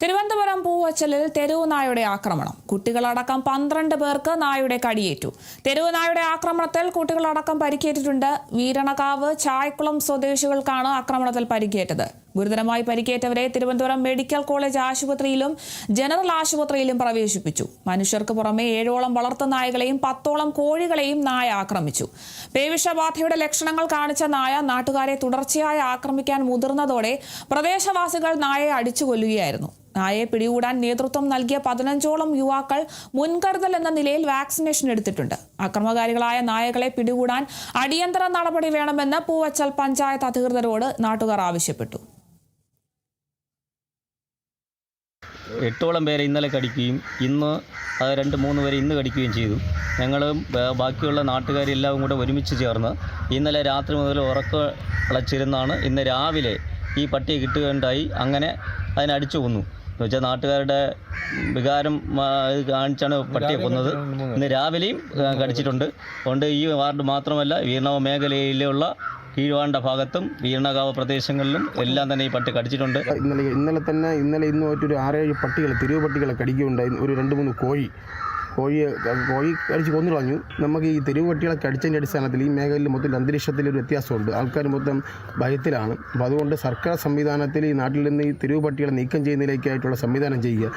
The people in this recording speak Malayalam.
തിരുവനന്തപുരം പൂവച്ചലിൽ തെരുവ് നായയുടെ ആക്രമണം. കുട്ടികളടക്കം 12 പേർക്ക് നായയുടെ കടിയേറ്റു. തെരുവ് നായയുടെ ആക്രമണത്തിൽ കുട്ടികളടക്കം പരിക്കേറ്റിട്ടുണ്ട്. വീരണകാവ് ചായക്കുളം സ്വദേശികൾക്കാണ് ആക്രമണത്തിൽ പരിക്കേറ്റത്. ഗുരുതരമായി പരിക്കേറ്റവരെ തിരുവനന്തപുരം മെഡിക്കൽ കോളേജ് ആശുപത്രിയിലും ജനറൽ ആശുപത്രിയിലും പ്രവേശിപ്പിച്ചു. മനുഷ്യർക്ക് പുറമെ 7ഓളം വളർത്തുനായകളെയും 10ഓളം കോഴികളെയും നായ ആക്രമിച്ചു. പേവിഷബാധയുടെ ലക്ഷണങ്ങൾ കാണിച്ച നായ നാട്ടുകാരെ തുടർച്ചയായി ആക്രമിക്കാൻ മുതിർന്നതോടെ പ്രദേശവാസികൾ നായയെ അടിച്ചു കൊല്ലുകയായിരുന്നു. നായയെ പിടികൂടാൻ നേതൃത്വം നൽകിയ 15ഓളം യുവാക്കൾ മുൻകരുതൽ എന്ന നിലയിൽ വാക്സിനേഷൻ എടുത്തിട്ടുണ്ട്. അക്രമകാരികളായ നായകളെ പിടികൂടാൻ അടിയന്തര നടപടി വേണമെന്ന് പൂവച്ചൽ പഞ്ചായത്ത് അധികൃതരോട് നാട്ടുകാർ ആവശ്യപ്പെട്ടു. 8ഓളം പേരെ ഇന്നലെ കടിക്കുകയും ഇന്ന് 2-3 പേരെ ഇന്ന് കടിക്കുകയും ചെയ്തു. ഞങ്ങളും ബാക്കിയുള്ള നാട്ടുകാരെല്ലാം കൂടെ ഒരുമിച്ച് ചേർന്ന് ഇന്നലെ രാത്രി മുതൽ ഉറക്കളച്ചിരുന്നാണ് ഇന്ന് രാവിലെ ഈ പട്ടിയെ കിട്ടുകയുണ്ടായി. അങ്ങനെ അതിനടിച്ചു കൊന്നു. എന്ന് വെച്ചാൽ നാട്ടുകാരുടെ വികാരം കാണിച്ചാണ് പട്ടിയെ കൊന്നത്. ഇന്ന് രാവിലെയും കടിച്ചിട്ടുണ്ട്. അതുകൊണ്ട് ഈ വാർഡ് മാത്രമല്ല വീരണകാവ് മേഖലയിലുള്ള കീഴ്വാണ്ട ഭാഗത്തും വീരണകാവ് പ്രദേശങ്ങളിലും എല്ലാം തന്നെ ഈ പട്ടി കടിച്ചിട്ടുണ്ട്. ഇന്നലെ ഇന്ന് ഒരു 6-7 പട്ടികൾ തെരുവ് പട്ടികളെ കടിക്കുകയുണ്ടായി. ഒരു 2-3 കോഴി കടിച്ച് കൊന്നു കളഞ്ഞു. നമുക്ക് ഈ തെരുവ് പട്ടികളെ കടിച്ചതിൻ്റെ അടിസ്ഥാനത്തിൽ ഈ മേഖലയിൽ മൊത്തം അന്തരീക്ഷത്തിലൊരു വ്യത്യാസമുണ്ട്. ആൾക്കാർ മൊത്തം ഭയത്തിലാണ്. അപ്പോൾ അതുകൊണ്ട് സർക്കാർ സംവിധാനത്തിൽ ഈ നാട്ടിൽ നിന്ന് ഈ തെരുവ് പട്ടികളെ നീക്കം ചെയ്യുന്നതിലേക്കായിട്ടുള്ള സംവിധാനം ചെയ്യുക.